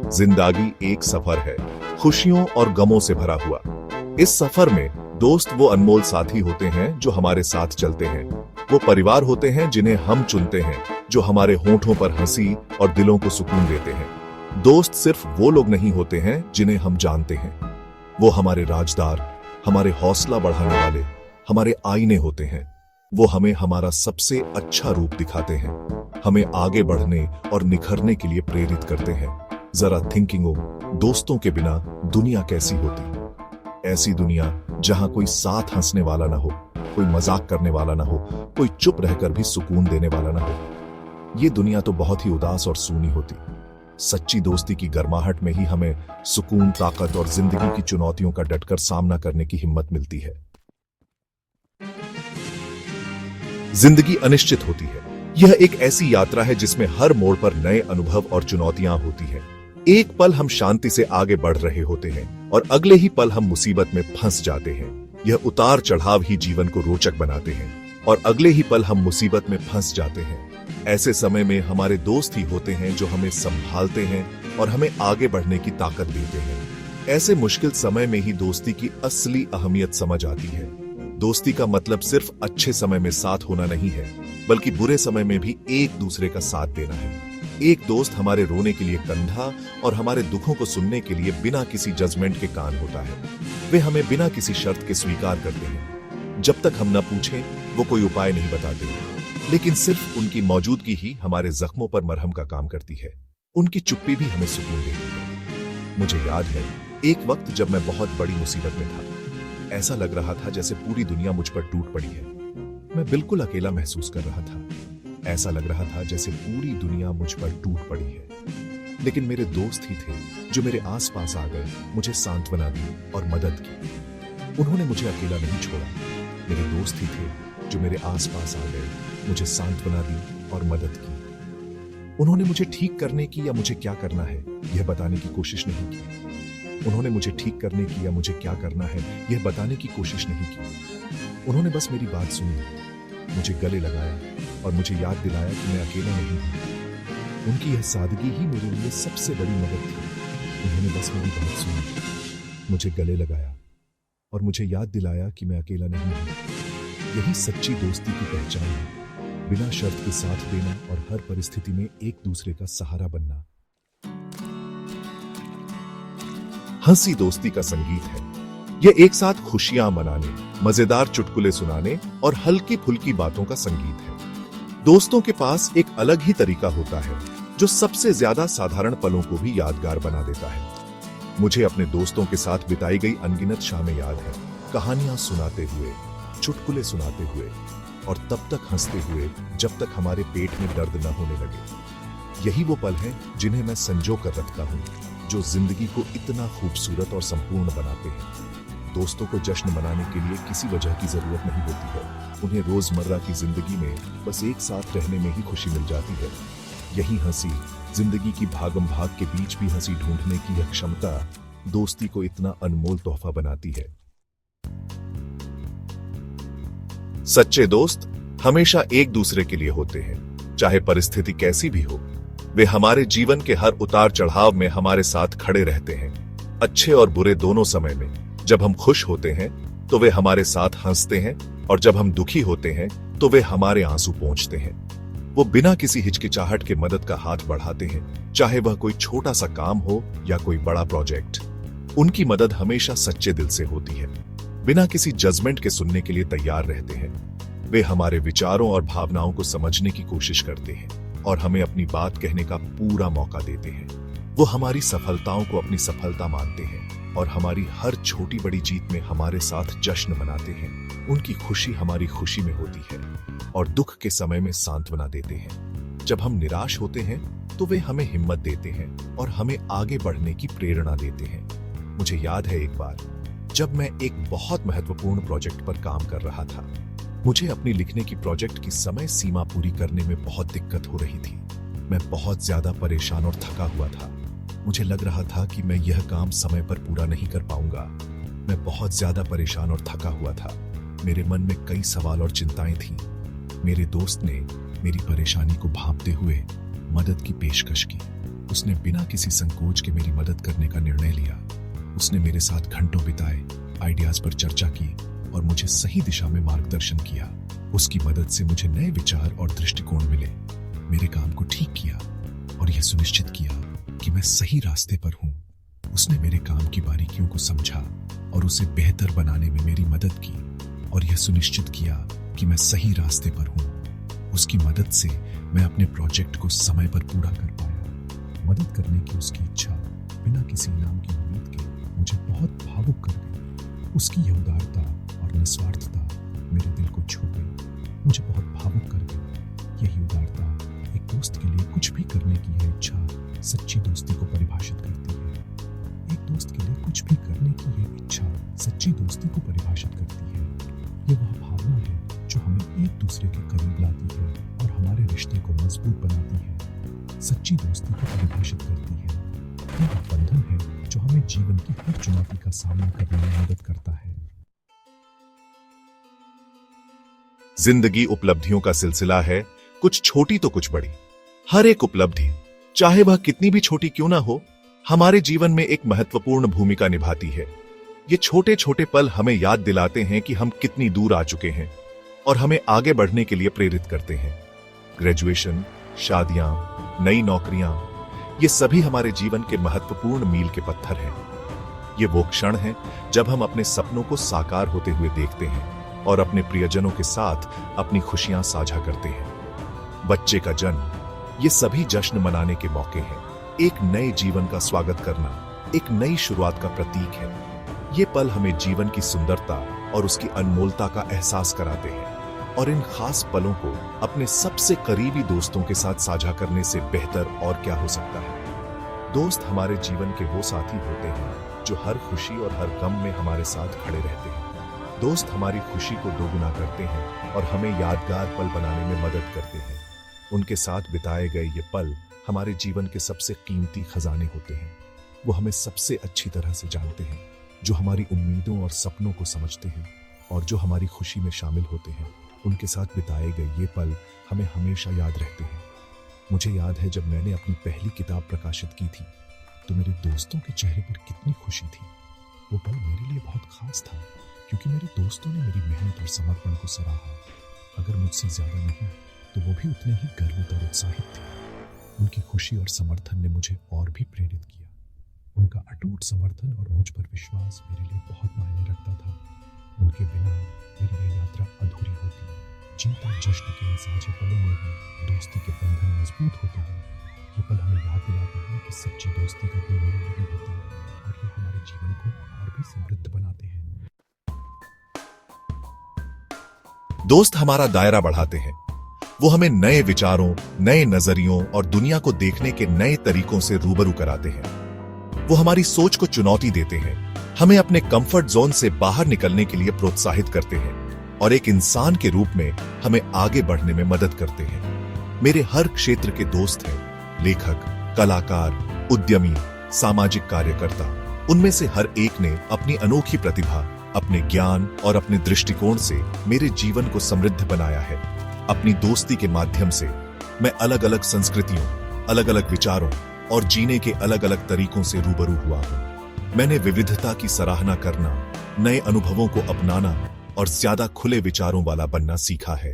जिंदगी एक सफर है, खुशियों और गमों से भरा हुआ। इस सफर में दोस्त वो अनमोल साथी होते हैं जो हमारे साथ चलते हैं। वो परिवार होते हैं जिन्हें हम चुनते हैं, जो हमारे होठों पर हंसी और दिलों को सुकून देते हैं। दोस्त सिर्फ वो लोग नहीं होते हैं जिन्हें हम जानते हैं। वो हमारे राजदार, हमारे हौसला बढ़ाने वाले, हमारे आईने होते हैं। वो हमें हमारा सबसे अच्छा रूप दिखाते हैं, हमें आगे बढ़ने और निखरने के लिए प्रेरित करते हैं। जरा थिंकिंग हो, दोस्तों के बिना दुनिया कैसी होती? ऐसी दुनिया जहां कोई साथ हंसने वाला ना हो, कोई मजाक करने वाला ना हो, कोई चुप रहकर भी सुकून देने वाला ना हो। ये दुनिया तो बहुत ही उदास और सूनी होती। सच्ची दोस्ती की गर्माहट में ही हमें सुकून, ताकत और जिंदगी की चुनौतियों का डटकर सामना करने की हिम्मत मिलती है। जिंदगी अनिश्चित होती है। यह एक ऐसी यात्रा है जिसमें हर मोड़ पर नए अनुभव और चुनौतियां होती हैं। एक पल हम शांति से आगे बढ़ रहे होते हैं और अगले ही पल हम मुसीबत में फंस जाते हैं। यह उतार चढ़ाव ही जीवन को रोचक बनाते हैं और अगले ही पल हम मुसीबत में फंस जाते हैं। ऐसे समय में हमारे दोस्त ही होते हैं जो हमें संभालते हैं और हमें आगे बढ़ने की ताकत देते हैं। ऐसे मुश्किल समय में ही दोस्ती की असली अहमियत समझ आती है। दोस्ती का मतलब सिर्फ अच्छे समय में साथ होना नहीं है, बल्कि बुरे समय में भी एक दूसरे का साथ देना है। एक दोस्त हमारे रोने के लिए कंधा और हमारे दुखों को सुनने के लिए बिना किसी जजमेंट के कान होता है। वे हमें बिना किसी शर्त के स्वीकार करते हैं। जब तक हम न पूछें, वो कोई उपाय नहीं बताते, लेकिन सिर्फ उनकी मौजूदगी ही हमारे जख्मों पर मरहम का काम करती है। उनकी चुप्पी भी हमें सुकून देती है। मुझे याद है, एक वक्त जब मैं बहुत बड़ी मुसीबत में था। ऐसा लग रहा था जैसे पूरी दुनिया मुझ पर टूट पड़ी है। मैं बिल्कुल अकेला महसूस कर रहा था। ऐसा लग रहा था जैसे पूरी दुनिया मुझ पर टूट पड़ी है। लेकिन मेरे दोस्त ही थे जो मेरे आसपास आ गए, मुझे सांत्वना दी और मदद की। उन्होंने मुझे अकेला नहीं छोड़ा। मेरे दोस्त ही थे जो मेरे आसपास आ गए, मुझे सांत्वना दी और मदद की। उन्होंने मुझे ठीक करने की या मुझे क्या करना है यह बताने की कोशिश नहीं की। उन्होंने मुझे ठीक करने की या मुझे क्या करना है यह बताने की कोशिश नहीं की। उन्होंने बस मेरी बात सुनी, मुझे गले लगाया और मुझे याद दिलाया कि मैं अकेला नहीं हूं। उनकी यह सादगी ही मेरे लिए सबसे बड़ी मदद थी। उन्होंने बस मेरी बात सुनी, मुझे गले लगाया और मुझे याद दिलाया कि मैं अकेला नहीं हूं। यही सच्ची दोस्ती की पहचान है, बिना शर्त के साथ देना और हर परिस्थिति में एक दूसरे का सहारा बनना। हंसी दोस्ती का संगीत है। यह एक साथ खुशियां मनाने, मजेदार चुटकुले सुनाने और हल्की फुल्की बातों का संगीत है। दोस्तों के पास एक अलग ही तरीका होता है जो सबसे ज्यादा साधारण पलों को भी यादगार बना देता है। मुझे अपने दोस्तों के साथ बिताई गई अनगिनत शामें याद है, कहानियां सुनाते हुए, चुटकुले सुनाते हुए और तब तक हंसते हुए जब तक हमारे पेट में दर्द न होने लगे। यही वो पल हैं जिन्हें मैं संजो कर रखता हूँ, जो जिंदगी को इतना खूबसूरत और संपूर्ण बनाते हैं। दोस्तों को जश्न मनाने के लिए किसी वजह की जरूरत नहीं होती है। उन्हें रोजमर्रा की जिंदगी में बस एक साथ रहने में ही खुशी मिल जाती है। यही हंसी, जिंदगी की भागम भाग के बीच भी हंसी ढूंढने की यह क्षमता दोस्ती को इतना अनमोल तोहफा बनाती है। सच्चे दोस्त हमेशा एक दूसरे के लिए होते हैं, चाहे परिस्थिति कैसी भी हो। वे हमारे जीवन के हर उतार चढ़ाव में हमारे साथ खड़े रहते हैं, अच्छे और बुरे दोनों समय में। जब हम खुश होते हैं तो वे हमारे साथ हंसते हैं और जब हम दुखी होते हैं तो वे हमारे आंसू पोंछते हैं। वो बिना किसी हिचकिचाहट के मदद का हाथ बढ़ाते हैं, चाहे वह कोई छोटा सा काम हो या कोई बड़ा प्रोजेक्ट। उनकी मदद हमेशा सच्चे दिल से होती है, बिना किसी जजमेंट के सुनने के लिए तैयार रहते हैं। वे हमारे विचारों और भावनाओं को समझने की कोशिश करते हैं और हमें अपनी बात कहने का पूरा मौका देते हैं। वो हमारी सफलताओं को अपनी सफलता मानते हैं और हमारी हर छोटी बड़ी जीत में हमारे साथ जश्न मनाते हैं। उनकी खुशी हमारी खुशी में होती है और दुख के समय में सांत्वना देते हैं। जब हम निराश होते हैं तो वे हमें हिम्मत देते हैं और हमें आगे बढ़ने की प्रेरणा देते हैं। मुझे याद है एक बार जब मैं एक बहुत महत्वपूर्ण प्रोजेक्ट पर काम कर रहा था। मुझे अपनी लिखने की प्रोजेक्ट की समय सीमा पूरी करने में बहुत दिक्कत हो रही थी। मैं बहुत ज्यादा परेशान और थका हुआ था। मुझे लग रहा था कि मैं यह काम समय पर पूरा नहीं कर पाऊंगा। मैं बहुत ज्यादा परेशान और थका हुआ था। मेरे मन में कई सवाल और चिंताएं थीं। मेरे दोस्त ने मेरी परेशानी को भांपते हुए मदद की पेशकश की। उसने बिना किसी संकोच के मेरी मदद करने का निर्णय लिया। उसने मेरे साथ घंटों बिताए, आइडियाज पर चर्चा की और मुझे सही दिशा में मार्गदर्शन किया। उसकी मदद से मुझे नए विचार और दृष्टिकोण मिले, मेरे काम को ठीक किया और यह सुनिश्चित किया कि मैं सही रास्ते पर हूं। उसने मेरे काम की बारीकियों को समझा और उसे बेहतर बनाने में मेरी मदद की और यह सुनिश्चित किया कि मैं सही रास्ते पर हूं। उसकी मदद से मैं अपने प्रोजेक्ट को समय पर पूरा कर पाया। मदद करने की उसकी इच्छा बिना किसी इनाम की उम्मीद के मुझे बहुत भावुक कर गई। उसकी यह उदारता और निस्वार्थता मेरे दिल को छू गई, मुझे बहुत भावुक कर गई। यही उदारता एक दोस्त के लिए कुछ भी करने की यह इच्छा सच्ची दोस्ती को परिभाषित करती है। एक दोस्त के लिए कुछ भी करने की यह इच्छा सच्ची दोस्ती को परिभाषित करती है। ये वह भावना है जो हमें एक दूसरे के करीब लाती है और हमारे रिश्ते को मजबूत बनाती है। सच्ची दोस्ती को परिभाषित करती है। यह वह बंधन है जो हमें जीवन की हर चुनौती का सामना करने में मदद करता है। जिंदगी उपलब्धियों का सिलसिला है, कुछ छोटी तो कुछ बड़ी। हर एक उपलब्धि, चाहे वह कितनी भी छोटी क्यों ना हो, हमारे जीवन में एक महत्वपूर्ण भूमिका निभाती है। ये छोटे छोटे पल हमें याद दिलाते हैं कि हम कितनी दूर आ चुके हैं और हमें आगे बढ़ने के लिए प्रेरित करते हैं। ग्रेजुएशन, शादियां, नई नौकरियां, ये सभी हमारे जीवन के महत्वपूर्ण मील के पत्थर हैं। ये वो क्षण हैं जब हम अपने सपनों को साकार होते हुए देखते हैं और अपने प्रियजनों के साथ अपनी खुशियां साझा करते हैं। बच्चे का जन्म, ये सभी जश्न मनाने के मौके हैं। एक नए जीवन का स्वागत करना एक नई शुरुआत का प्रतीक है। ये पल हमें जीवन की सुंदरता और उसकी अनमोलता का एहसास कराते हैं और इन खास पलों को अपने सबसे करीबी दोस्तों के साथ साझा करने से बेहतर और क्या हो सकता है। दोस्त हमारे जीवन के वो साथी होते हैं जो हर खुशी और हर गम में हमारे साथ खड़े रहते हैं। दोस्त हमारी खुशी को दोगुना करते हैं और हमें यादगार पल बनाने में मदद करते हैं। उनके साथ बिताए गए ये पल हमारे जीवन के सबसे कीमती खजाने होते हैं। वो हमें सबसे अच्छी तरह से जानते हैं, जो हमारी उम्मीदों और सपनों को समझते हैं और जो हमारी खुशी में शामिल होते हैं। उनके साथ बिताए गए ये पल हमें हमेशा याद रहते हैं। मुझे याद है जब मैंने अपनी पहली किताब प्रकाशित की थी तो मेरे दोस्तों के चेहरे पर कितनी खुशी थी। वो पल मेरे लिए बहुत खास था क्योंकि मेरे दोस्तों ने मेरी मेहनत और समर्पण को सराहा। अगर मुझसे ज्यादा नहीं तो वो भी उतने ही गर्वित और उत्साहित थे। उनकी खुशी और समर्थन ने मुझे और भी प्रेरित किया। उनका अटूट समर्थन और मुझ पर विश्वास मेरे लिए बहुत मायने रखता था। उनके बिना मेरी यह यात्रा अधूरी होती। जीते जश्न के इन साझे पलों में भी दोस्ती के बंधन मजबूत होते हैं। ये पल हमें याद दिलाते हैं कि सच्ची दोस्ती का कोई मोल नहीं होता और ये हमारे जीवन को और भी समृद्ध बनाते हैं। दोस्त हमारा दायरा बढ़ाते हैं। वो हमें नए विचारों, नए नजरियों और दुनिया को देखने के नए तरीकों से रूबरू कराते हैं। वो हमारी सोच को चुनौती देते हैं, हमें अपने कंफर्ट जोन से बाहर निकलने के लिए प्रोत्साहित करते हैं और एक इंसान के रूप में हमें आगे बढ़ने में मदद करते हैं। मेरे हर क्षेत्र के दोस्त हैं, लेखक, कलाकार, उद्यमी, सामाजिक कार्यकर्ता। उनमें से हर एक ने अपनी अनोखी प्रतिभा, अपने ज्ञान और अपने दृष्टिकोण से मेरे जीवन को समृद्ध बनाया है। अपनी दोस्ती के माध्यम से मैं अलग अलग संस्कृतियों, अलग अलग विचारों और जीने के अलग अलग तरीकों से रूबरू हुआ हूं। मैंने विविधता की सराहना करना, नए अनुभवों को अपनाना और ज्यादा खुले विचारों वाला बनना सीखा है।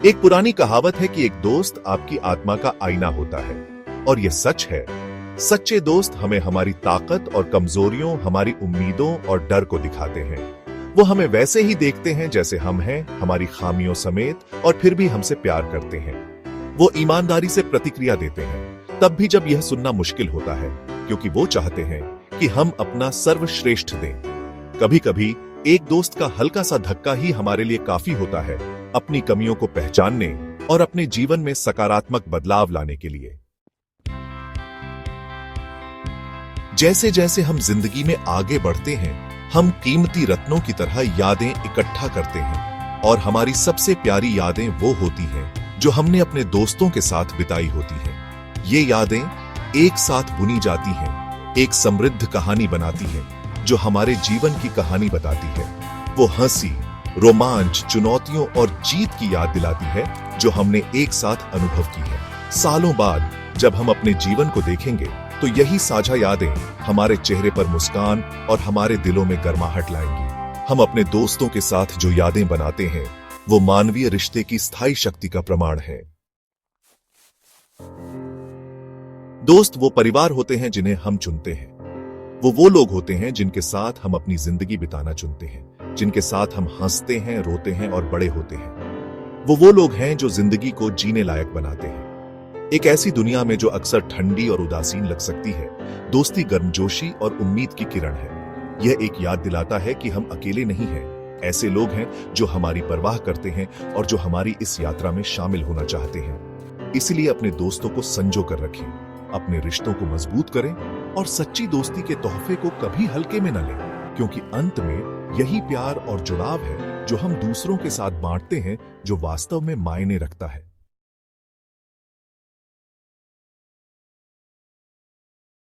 एक पुरानी कहावत है कि एक दोस्त आपकी आत्मा का आईना होता है और यह सच है। सच्चे दोस्त हमें हमारी ताकत और कमजोरियों, हमारी उम्मीदों और डर को दिखाते हैं। वो हमें वैसे ही देखते हैं जैसे हम हैं, हमारी खामियों समेत, और फिर भी हमसे प्यार करते हैं। वो ईमानदारी से प्रतिक्रिया देते हैं, तब भी जब यह सुनना मुश्किल होता है, क्योंकि वो चाहते हैं कि हम अपना सर्वश्रेष्ठ दें। कभी कभी एक दोस्त का हल्का सा धक्का ही हमारे लिए काफी होता है, अपनी कमियों को पहचानने और अपने जीवन में सकारात्मक बदलाव लाने के लिए। जैसे जैसे हम जिंदगी में आगे बढ़ते हैं, हम कीमती रत्नों की तरह यादें इकट्ठा करते हैं और हमारी सबसे प्यारी यादें वो होती हैं जो हमने अपने दोस्तों के साथ बिताई होती हैं। ये यादें एक साथ बुनी जाती हैं, एक समृद्ध कहानी बनाती हैं जो हमारे जीवन की कहानी बताती है। वो हंसी, रोमांच, चुनौतियों और जीत की याद दिलाती है जो हमने एक साथ अनुभव की है। सालों बाद जब हम अपने जीवन को देखेंगे तो यही साझा यादें हमारे चेहरे पर मुस्कान और हमारे दिलों में गर्माहट लाएंगी। हम अपने दोस्तों के साथ जो यादें बनाते हैं वो मानवीय रिश्ते की स्थायी शक्ति का प्रमाण है। दोस्त वो परिवार होते हैं जिन्हें हम चुनते हैं। वो लोग होते हैं जिनके साथ हम अपनी जिंदगी बिताना चुनते हैं, जिनके साथ हम हंसते हैं, रोते हैं और बड़े होते हैं। वो लोग हैं जो जिंदगी को जीने लायक बनाते हैं। एक ऐसी दुनिया में जो अक्सर ठंडी और उदासीन लग सकती है, दोस्ती गर्मजोशी और उम्मीद की किरण है। यह एक याद दिलाता है कि हम अकेले नहीं हैं। ऐसे लोग हैं जो हमारी परवाह करते हैं और जो हमारी इस यात्रा में शामिल होना चाहते हैं। इसलिए अपने दोस्तों को संजो कर रखें, अपने रिश्तों को मजबूत करें और सच्ची दोस्ती के तोहफे को कभी हल्के में न लें, क्योंकि अंत में यही प्यार और जुड़ाव है जो हम दूसरों के साथ बांटते हैं, जो वास्तव में मायने रखता है।